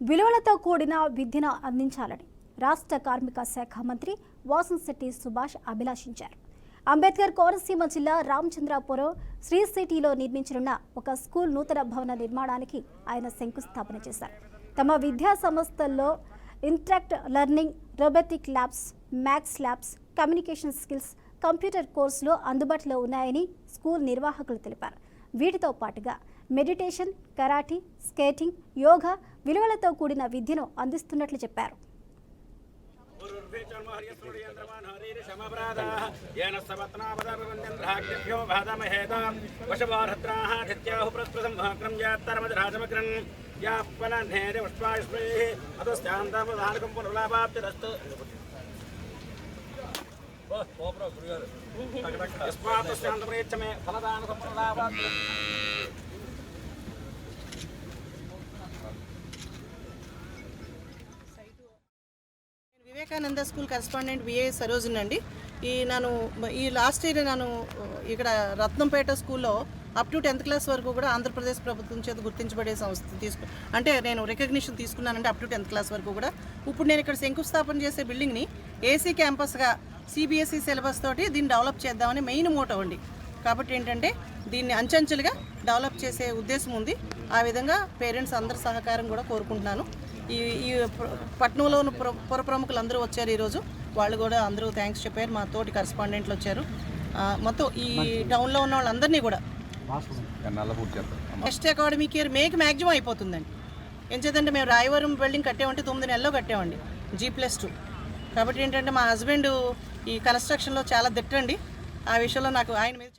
విలువలతో కూడిన విద్యను అందించాలని రాష్ట్ర కార్మిక శాఖ మంత్రి వాసంశెట్టి సుభాష్ అభిలాషించారు. అంబేద్కర్ కోనసీమ జిల్లా రామచంద్రాపురం శ్రీ సిటీలో నిర్మించనున్న ఒక స్కూల్ నూతన భవన నిర్మాణానికి ఆయన శంకుస్థాపన చేశారు. తమ విద్యా సంస్థల్లో interact learning, robotic labs, maths labs, communication skills, computer కోర్సులు అందుబాటులో ఉన్నాయని స్కూల్ నిర్వాహకులు తెలిపారు. వీటితో పాటుగా మెడిటేషన్, కరాటీ, స్కేటింగ్, యోగా, విలువలతో కూడిన విద్యను అందిస్తున్నట్లు చెప్పారు. Vivekananda school correspondent VA Sarojini అండి. ఈ లాస్ట్ ఇయర్ నేను ఇక్కడ రత్నంపేట స్కూల్లో అప్ టు 10th క్లాస్ వరకు కూడా ఆంధ్రప్రదేశ్ ప్రభుత్వం చేత గుర్తించబడే సంస్థ అంటే నేను రికగ్నిషన్ తీసుకున్నానంటే అప్ టు 10th క్లాస్ వరకు కూడా. ఇప్పుడు నేను ఇక్కడ శంకుస్థాపన చేసే బిల్డింగ్ని ఏసీ క్యాంపస్గా సిబిఎస్ఈ సిలబస్ తోటి దీన్ని డెవలప్ చేద్దామని మెయిన్ మోటో అండి. కాబట్టి ఏంటంటే దీన్ని అంచెంచెలుగా డెవలప్ చేసే ఉద్దేశం ఉంది. ఆ విధంగా పేరెంట్స్ అందరి సహకారం కూడా కోరుకుంటున్నాను. ఈ పట్నంలోని పుర ప్రముఖులు అందరూ వచ్చారు ఈరోజు. వాళ్ళు కూడా అందరూ థ్యాంక్స్ చెప్పారు. మా తోటి కరెస్పాండెంట్లు వచ్చారు. మొత్తం ఈ టౌన్లో ఉన్న వాళ్ళందరినీ కూడా నెక్స్ట్ అకాడమిక్ ఇయర్ మేకి మ్యాక్సిమం అయిపోతుందండి. ఎంచేతంటే మేము రాయవరం బిల్డింగ్ కట్టామంటే 9 నెలల్లో కట్టామండి, G+2. కాబట్టి ఏంటంటే మా హస్బెండ్ ఈ కన్స్ట్రక్షన్లో చాలా దిట్టండి. ఆ విషయంలో నాకు ఆయన మీద